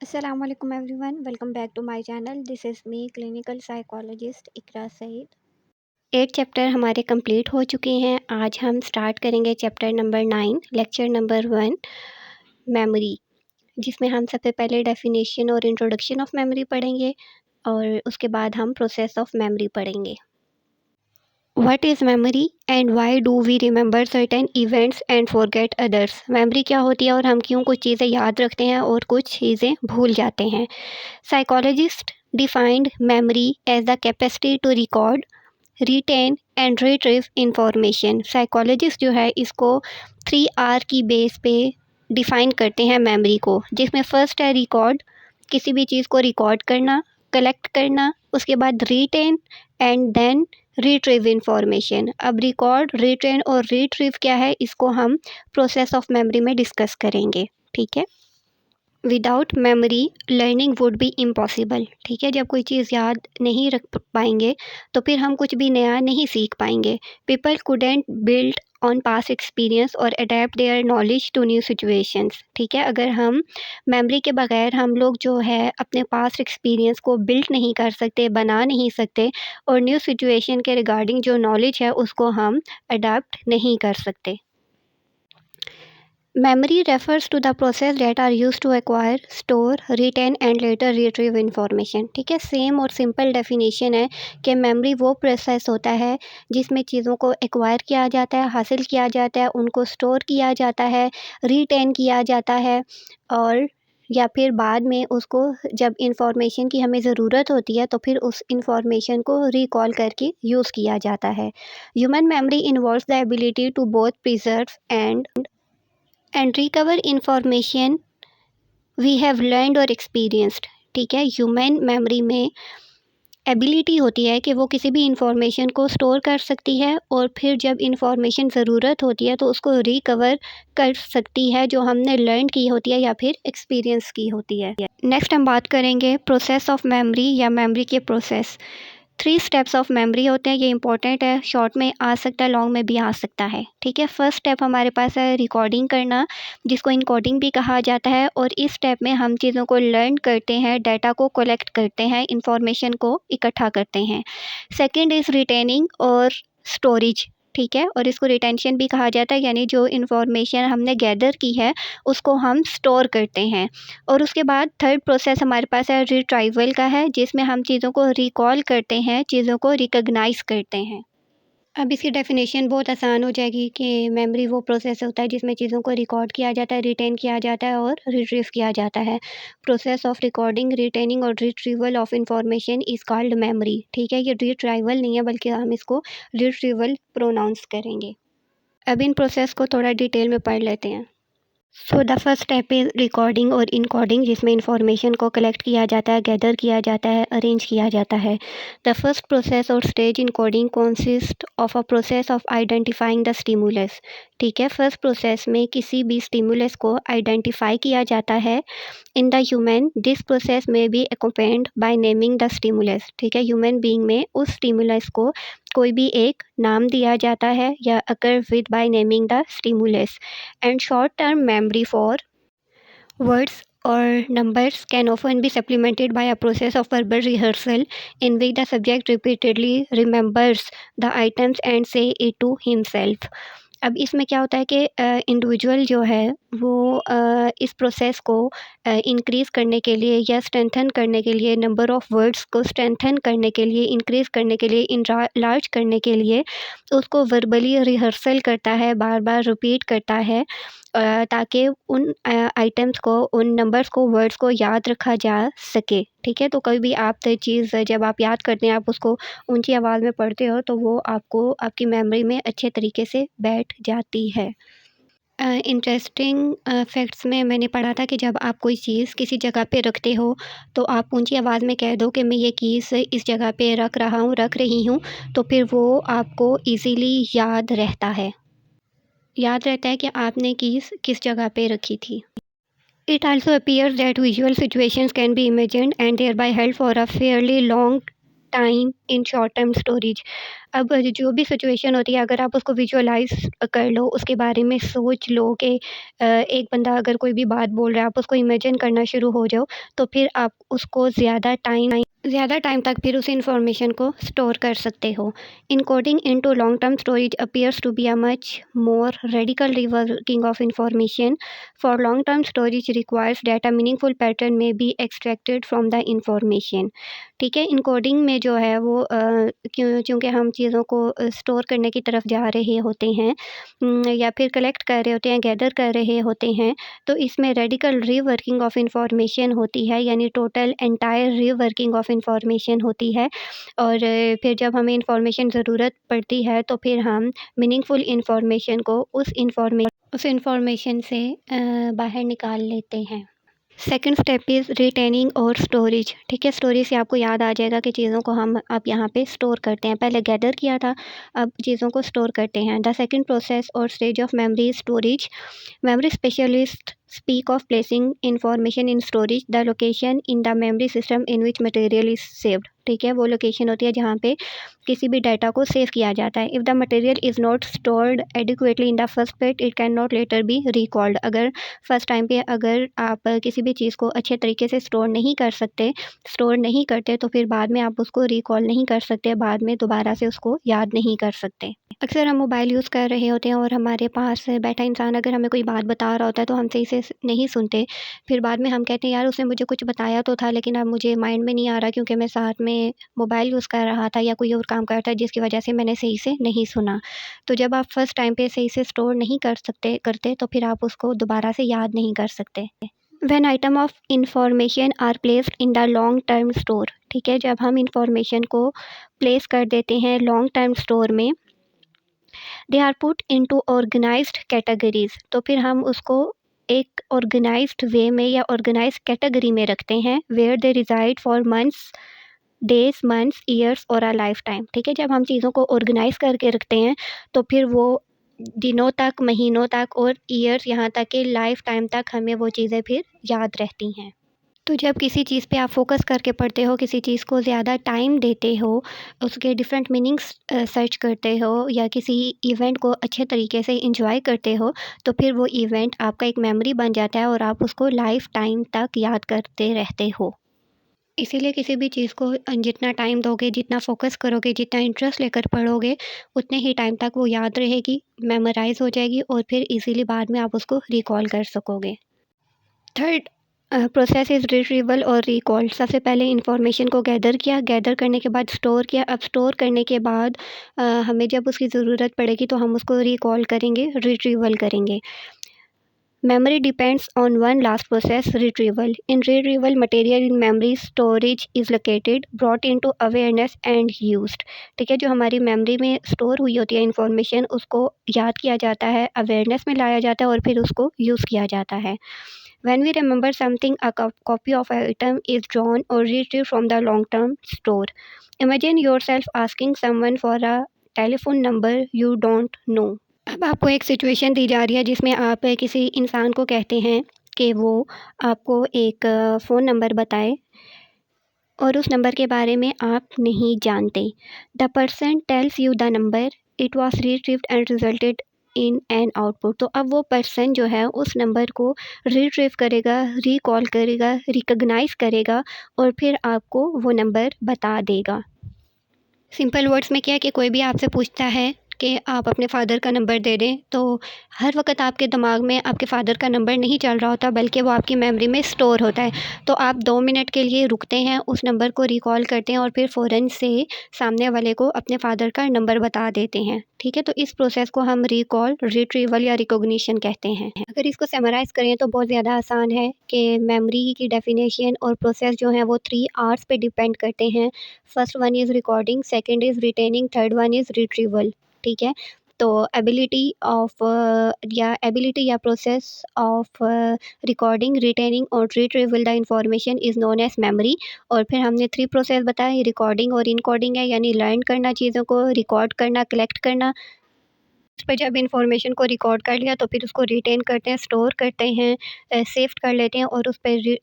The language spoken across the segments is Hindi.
Assalamu alaikum everyone. Welcome back to my channel. This is me, clinical psychologist Iqra Saeed. 8 chapter हमारे कंप्लीट हो चुके हैं। आज हम स्टार्ट करेंगे chapter number 9, lecture number 1, memory, जिसमें हम सबसे पहले डेफिनेशन और इंट्रोडक्शन ऑफ मेमोरी पढ़ेंगे और उसके बाद हम प्रोसेस ऑफ मेमोरी पढ़ेंगे। What is memory and why do we remember certain events and forget others. Memory क्या होती है और हम क्यों कुछ चीज़ें याद रखते हैं और कुछ चीज़ें भूल जाते हैं। Psychologist defined memory as the capacity to record, retain and retrieve information. Psychologist जो है इसको 3R की बेस पे डिफ़ाइन करते हैं मेमोरी को, जिसमें फ़र्स्ट है रिकॉर्ड, किसी भी चीज़ को रिकॉर्ड करना, कलेक्ट करना, उसके बाद retain and then retrieve information. अब रिकॉर्ड, रिटेन और रिट्रीव क्या है, इसको हम प्रोसेस ऑफ मेमोरी में डिस्कस करेंगे। ठीक है। Without memory learning would be impossible. ठीक है, जब कोई चीज़ याद नहीं रख पाएंगे तो फिर हम कुछ भी नया नहीं सीख पाएंगे। People couldn't build on past experience और adapt their knowledge to new situations. ठीक है, अगर हम मेमोरी के बगैर हम लोग जो है अपने पास्ट एक्सपीरियंस को बिल्ड नहीं कर सकते, बना नहीं सकते और न्यू सिचुएशन के रिगार्डिंग जो नॉलेज है उसको हम अडेप्ट नहीं कर सकते। Memory refers to the process that are used to acquire, store, retain and later retrieve information। ठीक है, सेम और सिंपल डेफिनेशन है कि मेमोरी वो प्रोसेस होता है जिसमें चीज़ों को एक्वायर किया जाता है, हासिल किया जाता है, उनको स्टोर किया जाता है, रिटेन किया जाता है और या फिर बाद में उसको जब इंफॉर्मेशन की हमें ज़रूरत होती है तो फिर उस इंफॉर्मेशन को रिकॉल करके यूज़ किया जाता है। Human memory involves the ability to both preserve and recover information we have learned और एक्सपीरियंस्ड। ठीक है, ह्यूमन मेमोरी में एबिलिटी होती है कि वो किसी भी इंफॉर्मेशन को स्टोर कर सकती है और फिर जब इंफॉर्मेशन ज़रूरत होती है तो उसको रिकवर कर सकती है जो हमने लर्न की होती है या फिर एक्सपीरियंस की होती है। नेक्स्ट हम बात करेंगे प्रोसेस ऑफ मेमोरी या मेमोरी के प्रोसेस। 3 स्टेप्स ऑफ मेमोरी होते हैं, ये इंपॉर्टेंट है, शॉर्ट में आ सकता है, लॉन्ग में भी आ सकता है। ठीक है, फर्स्ट स्टेप हमारे पास है रिकॉर्डिंग करना, जिसको इनकोडिंग भी कहा जाता है और इस स्टेप में हम चीज़ों को लर्न करते हैं, डाटा को कलेक्ट करते हैं, इंफॉर्मेशन को इकट्ठा करते हैं। सेकंड इज़ रिटेनिंग और स्टोरेज। ठीक है, और इसको रिटेंशन भी कहा जाता है, यानी जो इन्फॉर्मेशन हमने गैदर की है उसको हम स्टोर करते हैं। और उसके बाद थर्ड प्रोसेस हमारे पास है रिट्राइवल का है, जिसमें हम चीज़ों को रिकॉल करते हैं, चीज़ों को रिकॉग्नाइज़ करते हैं। अब इसकी डेफिनेशन बहुत आसान हो जाएगी कि मेमोरी वो प्रोसेस होता है जिसमें चीज़ों को रिकॉर्ड किया जाता है, रिटेन किया जाता है और रिट्रीव किया जाता है। प्रोसेस ऑफ रिकॉर्डिंग, रिटेनिंग और retrieval of information is called memory. ठीक है, ये रिट्राइवल नहीं है बल्कि हम इसको रिट्रीवल प्रोनाउंस करेंगे। अब इन प्रोसेस को थोड़ा डिटेल में पढ़ लेते हैं। So the first step is recording और इनकोडिंग, जिसमें इंफॉर्मेशन को कलेक्ट किया जाता है, गैदर किया जाता है, अरेंज किया जाता है। द फर्स्ट प्रोसेस और stage encoding consist of a process of identifying the stimulus. ठीक है, फर्स्ट प्रोसेस में किसी भी स्टिमुलस को आइडेंटिफाई किया जाता है। In the human this process may be accompanied by naming the stimulus. ठीक है, ह्यूमन बीइंग में उस स्टिमुलस को कोई भी एक नाम दिया जाता है या occur with by naming the stimulus. And short term memory for words or numbers can often be supplemented by a process of verbal rehearsal in which the subject repeatedly remembers the items and say it to himself। अब इसमें क्या होता है कि इंडिविजुअल जो है वो इस प्रोसेस को इंक्रीज़ करने के लिए या स्ट्रेंथन करने के लिए, नंबर ऑफ़ वर्ड्स को स्ट्रेंथन करने के लिए, इंक्रीज़ करने के लिए, लार्ज करने के लिए उसको वर्बली रिहर्सल करता है, बार बार रिपीट करता है ताकि उन आइटम्स को, उन नंबर्स को, वर्ड्स को याद रखा जा सके। ठीक है, तो कभी भी आप चीज़ जब आप याद करते हैं, आप उसको ऊंची आवाज़ में पढ़ते हो तो वो आपको आपकी मेमोरी में अच्छे तरीके से बैठ जाती है। इंटरेस्टिंग फैक्ट्स में मैंने पढ़ा था कि जब आप कोई चीज़ किसी जगह पे रखते हो तो आप ऊंची आवाज़ में कह दो कि मैं ये चीज़ इस जगह पे रख रहा हूँ, रख रही हूँ, तो फिर वो आपको इजीली याद रहता है कि आपने कीज़ किस जगह पे रखी थी। It also appears that visual situations can be imagined and thereby held for a fairly long time in short term storage. अब जो भी सिचुएशन होती है अगर आप उसको विजुअलाइज़ कर लो, उसके बारे में सोच लो कि एक बंदा अगर कोई भी बात बोल रहा है, आप उसको इमेजिन करना शुरू हो जाओ, तो फिर आप उसको ज़्यादा टाइम तक फिर उस इन्फॉर्मेशन को स्टोर कर सकते हो। Encoding into long term storage appears to be a much more radical reworking of information. For long term storage requires that a meaningful pattern may be extracted from the information. ठीक है, इनकोडिंग में जो है वो चूँकि हम चीज़ों को स्टोर करने की तरफ जा रहे होते हैं या फिर कलेक्ट कर रहे होते हैं, गैदर कर रहे होते हैं, तो इसमें रेडिकल रीवर्किंग ऑफ इन्फॉर्मेशन होती है, यानी total entire reworking of information होती है। और फिर जब हमें इन्फॉर्मेशन ज़रूरत पड़ती है तो फिर हम मीनिंगफुल इन्फॉर्मेशन को उस इन्फॉर्मेशन से बाहर निकाल लेते हैं। सेकंड स्टेप इज़ रिटेनिंग और स्टोरेज। ठीक है, स्टोरेज से आपको याद आ जाएगा कि चीज़ों को हम अब यहाँ पे स्टोर करते हैं। पहले गैदर किया था, अब चीज़ों को स्टोर करते हैं। द सेकंड प्रोसेस और stage of memory storage. Memory specialists speak of placing information in storage, the location in the memory system in which material is saved। ठीक है, वो लोकेशन होती है जहाँ पे किसी भी डाटा को सेव किया जाता है। If the material is not stored adequately in the first place it can not later be recalled. अगर फर्स्ट टाइम पे अगर आप किसी भी चीज़ को अच्छे तरीके से स्टोर नहीं करते तो फिर बाद में आप उसको रिकॉल नहीं कर सकते, बाद में दोबारा से उसको याद नहीं कर सकते। अक्सर हम मोबाइल यूज़ कर रहे होते हैं और हमारे पास बैठा इंसान अगर हमें कोई बात बता रहा होता है तो हम सही से नहीं सुनते। फिर बाद में हम कहते हैं यार उसने मुझे कुछ बताया तो था लेकिन अब मुझे माइंड में नहीं आ रहा क्योंकि मैं साथ में मोबाइल यूज़ कर रहा था या कोई और काम कर रहा था जिसकी वजह से मैंने सही से नहीं सुना। तो जब आप फर्स्ट टाइम पे सही से स्टोर नहीं करते तो फिर आप उसको दोबारा से याद नहीं कर सकते। When item of information are placed in the long term store. ठीक है, जब हम इंफॉर्मेशन को प्लेस कर देते हैं लॉन्ग टर्म स्टोर में, they are put into organised categories. तो फिर हम उसको एक ऑर्गेनाइज्ड वे में या ऑर्गेनाइज्ड कैटेगरी में रखते हैं where they reside for months, days, months, years और अ लाइफ टाइम। ठीक है, जब हम चीज़ों को ऑर्गेनाइज करके रखते हैं तो फिर वो दिनों तक, महीनों तक और ईयर्स, यहाँ तक कि लाइफ टाइम तक हमें वो चीज़ें फिर याद रहती हैं। तो जब किसी चीज़ पे आप फ़ोकस करके पढ़ते हो, किसी चीज़ को ज़्यादा टाइम देते हो, उसके डिफरेंट मीनिंग्स सर्च करते हो या किसी इवेंट को अच्छे तरीके से एंजॉय करते हो, तो फिर वो इवेंट आपका एक मेमोरी बन जाता है और आप उसको लाइफ़ टाइम तक याद करते रहते हो। इसीलिए किसी भी चीज़ को जितना टाइम दोगे, जितना फ़ोकस करोगे, जितना इंटरेस्ट लेकर पढ़ोगे, उतने ही टाइम तक वो याद रहेगी, मेमोराइज़ हो जाएगी और फिर ईज़िली बाद में आप उसको रिकॉल कर सकोगे। थर्ड प्रोसेस इज़ रिट्रीवल और रिकॉल। सबसे पहले इन्फॉर्मेशन को गैदर किया, गैदर करने के बाद स्टोर किया। अब स्टोर करने के बाद हमें जब उसकी ज़रूरत पड़ेगी तो हम उसको रिकॉल करेंगे, रिट्रीवल करेंगे। Memory depends on one last process, retrieval. In retrieval, material in memory storage is located, brought into awareness and used। ठीक है, जो हमारी मेमोरी में स्टोर हुई होती है इन्फॉर्मेशन, उसको याद किया जाता है, अवेयरनेस में लाया जाता है और फिर उसको यूज़ किया जाता है। When we remember something, a copy of an item is drawn or retrieved from the long-term store. Imagine yourself asking someone for a telephone number you don't know। अब आपको एक सिचुएशन दी जा रही है जिसमें आप किसी इंसान को कहते हैं कि वो आपको एक फ़ोन नंबर बताए और उस नंबर के बारे में आप नहीं जानते। The person tells you the number, it was retrieved and resulted in an output. तो अब वो पर्सन जो है उस नंबर को रिट्रीव करेगा, रिकॉल करेगा, रिकग्नाइज़ करेगा और फिर आपको वो नंबर बता देगा। सिंपल वर्ड्स में क्या है कि कोई भी आपसे पूछता है कि आप अपने फ़ादर का नंबर दे दें, तो हर वक़्त आपके दिमाग में आपके फ़ादर का नंबर नहीं चल रहा होता बल्कि वो आपकी मेमोरी में स्टोर होता है। तो आप 2 मिनट के लिए रुकते हैं, उस नंबर को रिकॉल करते हैं और फिर फ़ौरन से सामने वाले को अपने फ़ादर का नंबर बता देते हैं। ठीक है, तो इस प्रोसेस को हम रिकॉल, रिट्रीवल या रिकॉग्निशन कहते हैं। अगर इसको समराइज़ करें तो बहुत ज़्यादा आसान है कि मेमोरी की डेफ़िनेशन और प्रोसेस जो हैं वो 3 आर्स पे डिपेंड करते हैं। First one is recording, second is retaining, third one is retrieval. ठीक है, तो एबिलिटी या प्रोसेस ऑफ रिकॉर्डिंग, रिटेनिंग और retrieval the information is known as memory. और फिर हमने 3 प्रोसेस बताए, रिकॉर्डिंग और इनकोडिंग है, यानी लर्न करना, चीज़ों को रिकॉर्ड करना, कलेक्ट करना, उस पे जब इन्फॉर्मेशन को रिकॉर्ड कर लिया तो फिर उसको रिटेन करते हैं, स्टोर करते हैं, सेव कर लेते हैं और उस पे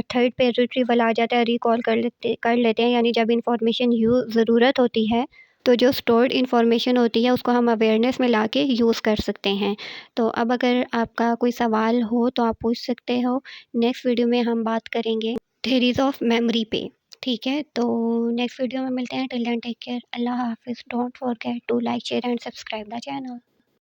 थर्ड पे रिट्रीवल आ जाता है, रिकॉल कर लेते हैं, यानी जब इन्फॉर्मेशन ज़रूरत होती है, तो जो स्टोर्ड इन्फॉर्मेशन होती है उसको हम अवेयरनेस में लाके यूज़ कर सकते हैं। तो अब अगर आपका कोई सवाल हो तो आप पूछ सकते हो। नेक्स्ट वीडियो में हम बात करेंगे थ्योरीज़ ऑफ मेमोरी पे। ठीक है? तो नेक्स्ट वीडियो में मिलते हैं। Till then take care. अल्लाह हाफ़िज़। Don't forget to like, share and subscribe the channel.